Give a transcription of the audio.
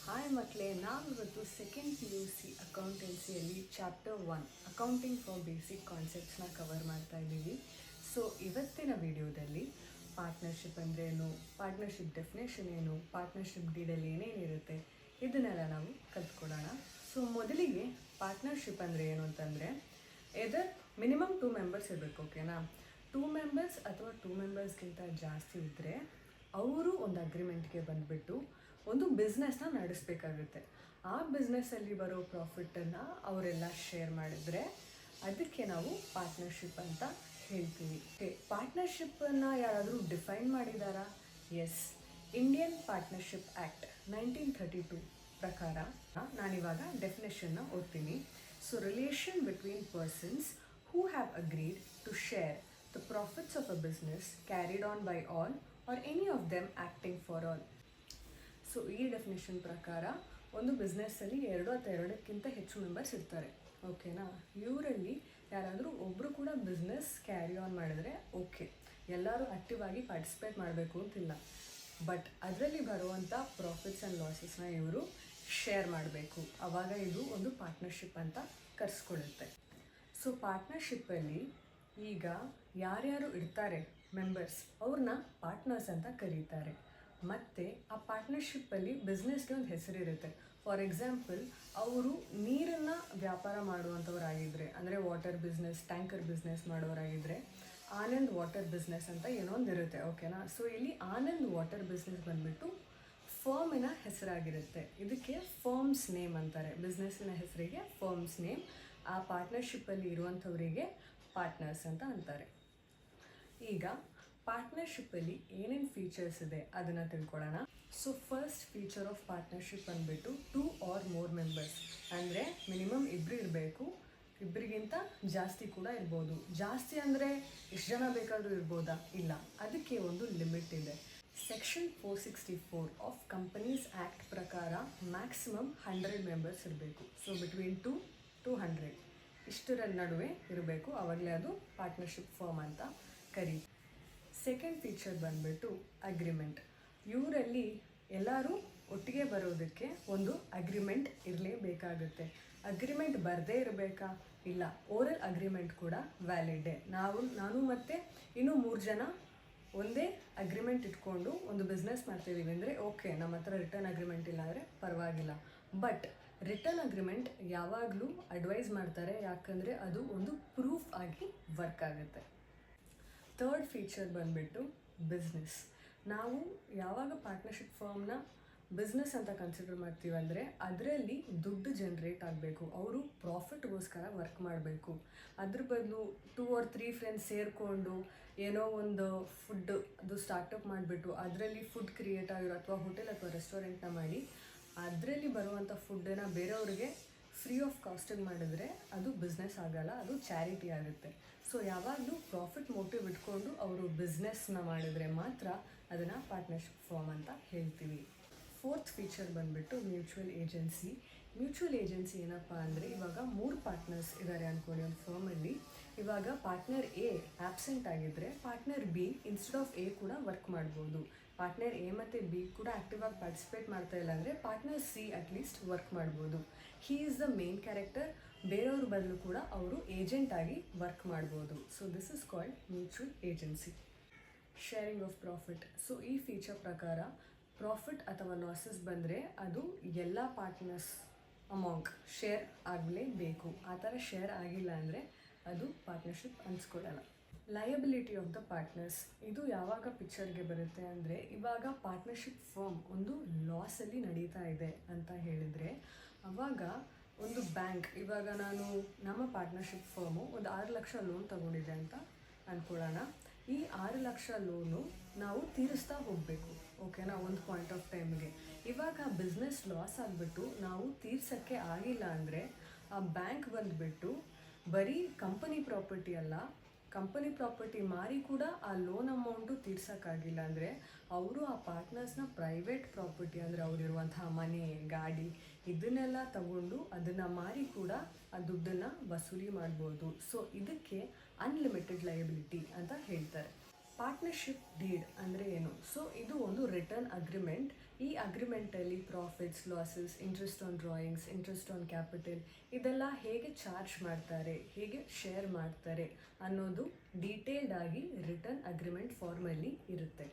Hi ಮಕ್ಕಳೇ, ನಾವಿವತ್ತು second P U C ಅಕೌಂಟೆನ್ಸಿಯಲ್ಲಿ ಚಾಪ್ಟರ್ 1 ಅಕೌಂಟಿಂಗ್ ಫಾರ್ ಬೇಸಿಕ್ ಕಾನ್ಸೆಪ್ಟ್ಸ್ನ ಕವರ್ ಮಾಡ್ತಾ ಇದ್ದೀವಿ. ಸೊ ಇವತ್ತಿನ ವಿಡಿಯೋದಲ್ಲಿ ಪಾರ್ಟ್ನರ್ಶಿಪ್ ಅಂದ್ರೇನು, ಪಾರ್ಟ್ನರ್ಶಿಪ್ ಡೆಫಿನೇಷನ್ ಏನು, ಪಾರ್ಟ್ನರ್ಶಿಪ್ ಡೀಡಲ್ಲಿ ಏನೇನಿರುತ್ತೆ ಇದನ್ನೆಲ್ಲ ನಾವು ಕಲ್ತ್ಕೊಳ್ಳೋಣ. ಸೊ ಮೊದಲಿಗೆ ಪಾರ್ಟ್ನರ್ಶಿಪ್ ಅಂದರೆ ಏನು ಅಂತಂದರೆ, ಎದರ್ ಮಿನಿಮಮ್ 2 ಮೆಂಬರ್ಸ್ ಇರಬೇಕು. ಓಕೆನಾ? 2 ಮೆಂಬರ್ಸ್ ಅಥವಾ 2 ಮೆಂಬರ್ಸ್ಗಿಂತ ಜಾಸ್ತಿ ಇದ್ದರೆ ಅವರು ಒಂದು ಅಗ್ರಿಮೆಂಟ್ಗೆ ಬಂದುಬಿಟ್ಟು ಒಂದು ಬಿಸ್ನೆಸ್ನ ನಡೆಸಬೇಕಾಗುತ್ತೆ. ಆ ಬಿಸ್ನೆಸ್ಸಲ್ಲಿ ಬರೋ ಪ್ರಾಫಿಟನ್ನು ಅವರೆಲ್ಲ ಶೇರ್ ಮಾಡಿದರೆ ಅದಕ್ಕೆ ನಾವು ಪಾರ್ಟ್ನರ್ಶಿಪ್ ಅಂತ ಹೇಳ್ತೀವಿ. ಪಾರ್ಟ್ನರ್ಶಿಪ್ಪನ್ನು ಯಾರಾದರೂ ಡಿಫೈನ್ ಮಾಡಿದಾರಾ? ಎಸ್, ಇಂಡಿಯನ್ ಪಾರ್ಟ್ನರ್ಶಿಪ್ ಆ್ಯಕ್ಟ್ 1932 ಪ್ರಕಾರ ನಾನಿವಾಗ ಡೆಫಿನೇಷನ್ನ ಓದ್ತೀನಿ. So relation between persons who have agreed to share the profits of a business carried on by all or any of them acting for all. So ಈ definition ಪ್ರಕಾರ ಒಂದು ಬಿಸ್ನೆಸ್ಸಲ್ಲಿ 2 ಅಥವಾ 2ಕ್ಕಿಂತ ಹೆಚ್ಚು members ಇರ್ತಾರೆ. ಓಕೆನಾ? ಇವರಲ್ಲಿ ಯಾರಾದರೂ ಒಬ್ಬರು ಕೂಡ ಬಿಸ್ನೆಸ್ ಕ್ಯಾರಿ ಆನ್ ಮಾಡಿದ್ರೆ ಓಕೆ, ಎಲ್ಲರೂ ಆ್ಯಕ್ಟಿವ್ ಆಗಿ ಪಾರ್ಟಿಸಿಪೇಟ್ ಮಾಡಬೇಕು ಅಂತಿಲ್ಲ. ಬಟ್ ಅದರಲ್ಲಿ ಬರುವಂಥ ಪ್ರಾಫಿಟ್ಸ್ ಆ್ಯಂಡ್ ಲಾಸಸ್ನ ಇವರು ಶೇರ್ ಮಾಡಬೇಕು. ಆವಾಗ ಇದು ಒಂದು ಪಾರ್ಟ್ನರ್ಶಿಪ್ ಅಂತ ಕರೆಸ್ಕೊಳ್ಳುತ್ತೆ. ಸೊ ಪಾರ್ಟ್ನರ್ಶಿಪ್ಪಲ್ಲಿ ಈಗ ಯಾರ್ಯಾರು ಇರ್ತಾರೆ ಮೆಂಬರ್ಸ್, ಅವ್ರನ್ನ ಪಾರ್ಟ್ನರ್ಸ್ ಅಂತ ಕರೀತಾರೆ. ಮತ್ತು ಆ ಪಾರ್ಟ್ನರ್ಶಿಪ್ಪಲ್ಲಿ ಬಿಸ್ನೆಸ್ಗೆ ಒಂದು ಹೆಸರಿರುತ್ತೆ. ಫಾರ್ ಎಕ್ಸಾಂಪಲ್, ಅವರು ನೀರನ್ನು ವ್ಯಾಪಾರ ಮಾಡುವಂಥವ್ರಾಗಿದ್ದರೆ, ಅಂದರೆ ವಾಟರ್ ಬಿಸ್ನೆಸ್, ಟ್ಯಾಂಕರ್ ಬಿಸ್ನೆಸ್ ಮಾಡೋರಾಗಿದ್ದರೆ ಆನಂದ್ ವಾಟರ್ ಬಿಸ್ನೆಸ್ ಅಂತ ಏನೋ ಒಂದು ಇರುತ್ತೆ. ಓಕೆನಾ? ಸೊ ಇಲ್ಲಿ ಆನಂದ್ ವಾಟರ್ ಬಿಸ್ನೆಸ್ ಬಂದುಬಿಟ್ಟು ಫರ್ಮಿನ ಹೆಸರಾಗಿರುತ್ತೆ. ಇದಕ್ಕೆ ಫರ್ಮ್ಸ್ ನೇಮ್ ಅಂತಾರೆ. ಬಿಸ್ನೆಸ್ಸಿನ ಹೆಸರಿಗೆ ಫರ್ಮ್ಸ್ ನೇಮ್. ಆ ಪಾರ್ಟ್ನರ್ಶಿಪ್ಪಲ್ಲಿ ಇರುವಂಥವರಿಗೆ ಪಾರ್ಟ್ನರ್ಸ್ ಅಂತ ಅಂತಾರೆ. ಈಗ ಪಾರ್ಟ್ನರ್ಶಿಪ್ಪಲ್ಲಿ ಏನೇನು ಫೀಚರ್ಸ್ ಇದೆ ಅದನ್ನು ತಿಳ್ಕೊಳ್ಳೋಣ. So first feature of partnership ಅಂದ್ಬಿಟ್ಟು 2 or more ಮೆಂಬರ್ಸ್, ಅಂದರೆ ಮಿನಿಮಮ್ 2 ಇರಬೇಕು. 2ಗಿಂತ ಜಾಸ್ತಿ ಕೂಡ ಇರ್ಬೋದು. ಜಾಸ್ತಿ ಅಂದರೆ ಎಷ್ಟು ಜನ ಬೇಕಾದರೂ ಇರ್ಬೋದಾ? ಇಲ್ಲ, ಅದಕ್ಕೆ ಒಂದು ಲಿಮಿಟ್ ಇದೆ. ಸೆಕ್ಷನ್ 464 ಆಫ್ ಕಂಪನೀಸ್ ಆ್ಯಕ್ಟ್ ಪ್ರಕಾರ ಮ್ಯಾಕ್ಸಿಮಮ್ 100 ಮೆಂಬರ್ಸ್ ಇರಬೇಕು. ಸೊ ಬಿಟ್ವೀನ್ 2 to 100 ಇಷ್ಟರ ನಡುವೆ ಇರಬೇಕು. ಆವಾಗಲೇ ಅದು ಪಾರ್ಟ್ನರ್ಶಿಪ್ ಫರ್ಮ್ ಅಂತ ಕರೀತಾರೆ. ಸೆಕೆಂಡ್ ಫೀಚರ್ ಬಂದುಬಿಟ್ಟು ಅಗ್ರಿಮೆಂಟ್. ಇವರಲ್ಲಿ ಎಲ್ಲರೂ ಒಟ್ಟಿಗೆ ಬರೋದಕ್ಕೆ ಒಂದು ಅಗ್ರಿಮೆಂಟ್ ಇರಲೇಬೇಕಾಗುತ್ತೆ. ಅಗ್ರಿಮೆಂಟ್ ಬರದೇ ಇರಬೇಕಾ? ಇಲ್ಲ, ಓರಲ್ ಅಗ್ರಿಮೆಂಟ್ ಕೂಡ ವ್ಯಾಲಿಡ್ಡೇ. ನಾನು ಮತ್ತು ಇನ್ನೂ 3 ಜನ ಒಂದೇ ಅಗ್ರಿಮೆಂಟ್ ಇಟ್ಕೊಂಡು ಒಂದು ಬಿಸ್ನೆಸ್ ಮಾಡ್ತಿದ್ದೀವಿ ಅಂದರೆ ಓಕೆ, ನಮ್ಮ ಹತ್ರ ರಿಟರ್ನ್ ಅಗ್ರಿಮೆಂಟ್ ಇಲ್ಲ ಅಂದರೆ ಪರವಾಗಿಲ್ಲ. ಬಟ್ ರಿಟರ್ನ್ ಅಗ್ರಿಮೆಂಟ್ ಯಾವಾಗಲೂ ಅಡ್ವೈಸ್ ಮಾಡ್ತಾರೆ, ಯಾಕಂದರೆ ಅದು ಒಂದು ಪ್ರೂಫ್ ಆಗಿ ವರ್ಕ್ ಆಗುತ್ತೆ. ಥರ್ಡ್ ಫೀಚರ್ ಬಂದುಬಿಟ್ಟು ಬಿಸ್ನೆಸ್. ನಾವು ಯಾವಾಗ ಪಾರ್ಟ್ನರ್ಶಿಪ್ ಫರ್ಮ್ನ ಬಿಸ್ನೆಸ್ ಅಂತ ಕನ್ಸಿಡರ್ ಮಾಡ್ತೀವಿ ಅಂದರೆ ಅದರಲ್ಲಿ ದುಡ್ಡು ಜನ್ರೇಟ್ ಆಗಬೇಕು. ಅವರು ಪ್ರಾಫಿಟ್ಗೋಸ್ಕರ ವರ್ಕ್ ಮಾಡಬೇಕು. ಅದ್ರ ಬದಲು 2 or 3 ಫ್ರೆಂಡ್ಸ್ ಸೇರಿಕೊಂಡು ಏನೋ ಒಂದು ಫುಡ್ ಅದು ಸ್ಟಾರ್ಟಪ್ ಮಾಡಿಬಿಟ್ಟು ಅದರಲ್ಲಿ ಫುಡ್ ಕ್ರಿಯೇಟ್ ಆಗಿರೋ ಅಥವಾ ಹೋಟೆಲ್ ಅಥವಾ ರೆಸ್ಟೋರೆಂಟ್ನ ಮಾಡಿ ಅದರಲ್ಲಿ ಬರುವಂಥ ಫುಡ್ಡನ್ನು ಬೇರೆಯವ್ರಿಗೆ ಫ್ರೀ ಆಫ್ ಕಾಸ್ಟಿಗೆ ಮಾಡಿದ್ರೆ ಅದು ಬಿಸ್ನೆಸ್ ಆಗಲ್ಲ, ಅದು ಚಾರಿಟಿ ಆಗುತ್ತೆ. ಸೊ ಯಾವಾಗಲೂ ಪ್ರಾಫಿಟ್ ಮೋಟಿವ್ ಇಟ್ಕೊಂಡು ಅವರು ಬಿಸ್ನೆಸ್ನ ಮಾಡಿದರೆ ಮಾತ್ರ ಅದನ್ನು ಪಾರ್ಟ್ನರ್ಶಿಪ್ ಫಾರ್ಮ್ ಅಂತ ಹೇಳ್ತೀವಿ. ಫೋರ್ತ್ ಫೀಚರ್ ಬಂದುಬಿಟ್ಟು ಮ್ಯೂಚುವಲ್ ಏಜೆನ್ಸಿ. ಮ್ಯೂಚುವಲ್ ಏಜೆನ್ಸಿ ಏನಪ್ಪ ಅಂದರೆ, ಇವಾಗ 3 ಪಾರ್ಟ್ನರ್ಸ್ ಇದ್ದಾರೆ ಅಂದ್ಕೊಳ್ಳಿ ಒಂದು ಫರ್ಮಲ್ಲಿ. ಇವಾಗ ಪಾರ್ಟ್ನರ್ ಎ ಆ್ಯಬ್ಸೆಂಟ್ ಆಗಿದ್ದರೆ partner B instead of A ಕೂಡ ವರ್ಕ್ ಮಾಡ್ಬೋದು. ಪಾರ್ಟ್ನರ್ ಎ ಮತ್ತು ಬಿ ಕೂಡ ಆ್ಯಕ್ಟಿವ್ ಆಗಿ ಪಾರ್ಟಿಸಿಪೇಟ್ ಮಾಡ್ತಾ ಇಲ್ಲ ಅಂದರೆ ಪಾರ್ಟ್ನರ್ ಸಿ ಅಟ್ಲೀಸ್ಟ್ ವರ್ಕ್ ಮಾಡ್ಬೋದು. He is the main character. ಬೇರೆಯವ್ರ ಬದಲು ಕೂಡ ಅವರು ಏಜೆಂಟಾಗಿ ವರ್ಕ್ ಮಾಡ್ಬೋದು. So this is called mutual agency. Sharing of profit. So ಈ ಫೀಚರ್ ಪ್ರಕಾರ ಪ್ರಾಫಿಟ್ ಅಥವಾ ಲಾಸಸ್ ಬಂದರೆ ಅದು ಎಲ್ಲ ಪಾರ್ಟ್ನರ್ಸ್ ಅಮೌಂಟ್ ಶೇರ್ ಆಗಲೇಬೇಕು. ಆ ಥರ ಶೇರ್ ಆಗಿಲ್ಲ ಅಂದರೆ ಅದು ಪಾರ್ಟ್ನರ್ಶಿಪ್ ಅನ್ಸ್ಕೊಳ್ಳಲ್ಲ. Liability of the partners. ಇದು ಯಾವಾಗ ಪಿಕ್ಚರ್ಗೆ ಬರುತ್ತೆ ಅಂದರೆ, ಇವಾಗ ಪಾರ್ಟ್ನರ್ಶಿಪ್ ಫರ್ಮ್ ಒಂದು ಲಾಸಲ್ಲಿ ನಡೀತಾ ಇದೆ ಅಂತ ಹೇಳಿದರೆ ಆವಾಗ ಒಂದು ಬ್ಯಾಂಕ್, ಇವಾಗ ನಮ್ಮ ಪಾರ್ಟ್ನರ್ಶಿಪ್ ಫರ್ಮು ಒಂದು 6 ಲಕ್ಷ ಲೋನ್ ತೊಗೊಂಡಿದೆ ಅಂತ ಅಂದ್ಕೊಳ್ಳೋಣ. ಈ 6 ಲಕ್ಷ ಲೋನು ನಾವು ತೀರಿಸ್ತಾ ಹೋಗಬೇಕು. ಓಕೆನಾ? ಒಂದು ಪಾಯಿಂಟ್ ಆಫ್ ಟೈಮ್ಗೆ ಇವಾಗ ಬಿಸ್ನೆಸ್ ಲಾಸ್ ಆಗಿಬಿಟ್ಟು ನಾವು ತೀರ್ಸೋಕ್ಕೆ ಆಗಿಲ್ಲ ಅಂದರೆ ಆ ಬ್ಯಾಂಕ್ ಬಂದುಬಿಟ್ಟು ಬರೀ ಕಂಪನಿ ಪ್ರಾಪರ್ಟಿ ಅಲ್ಲ, ಕಂಪನಿ ಪ್ರಾಪರ್ಟಿ ಮಾರಿ ಕೂಡ ಆ ಲೋನ್ ಅಮೌಂಟು ತೀರ್ಸೋಕ್ಕಾಗಿಲ್ಲ ಅಂದರೆ ಅವರು ಆ ಪಾರ್ಟ್ನರ್ಸ್ನ ಪ್ರೈವೇಟ್ ಪ್ರಾಪರ್ಟಿ, ಅಂದರೆ ಅವರಿರುವಂತಹ ಮನೆ, ಗಾಡಿ ಇದನ್ನೆಲ್ಲ ತಗೊಂಡು ಅದನ್ನು ಮಾರಿ ಕೂಡ ಆ ದುಡ್ಡನ್ನು ವಸೂಲಿ ಮಾಡ್ಬೋದು. ಸೊ ಇದಕ್ಕೆ ಅನ್ಲಿಮಿಟೆಡ್ ಲಯಬಿಲಿಟಿ ಅಂತ ಹೇಳ್ತಾರೆ. ಪಾರ್ಟ್ನರ್ಶಿಪ್ ಡೀಡ್ ಅಂದರೆ ಏನು? ಸೊ ಇದು ಒಂದು ರಿಟರ್ನ್ ಅಗ್ರಿಮೆಂಟ್. ಈ ಅಗ್ರಿಮೆಂಟಲ್ಲಿ profits, losses, interest on drawings, interest on capital ಇದೆಲ್ಲ ಹೇಗೆ ಚಾರ್ಜ್ ಮಾಡ್ತಾರೆ, ಹೇಗೆ ಶೇರ್ ಮಾಡ್ತಾರೆ ಅನ್ನೋದು ಡೀಟೇಲ್ಡ್ ಆಗಿ ರಿಟರ್ನ್ ಅಗ್ರಿಮೆಂಟ್ ಫಾರ್ಮಲ್ಲಿ ಇರುತ್ತೆ.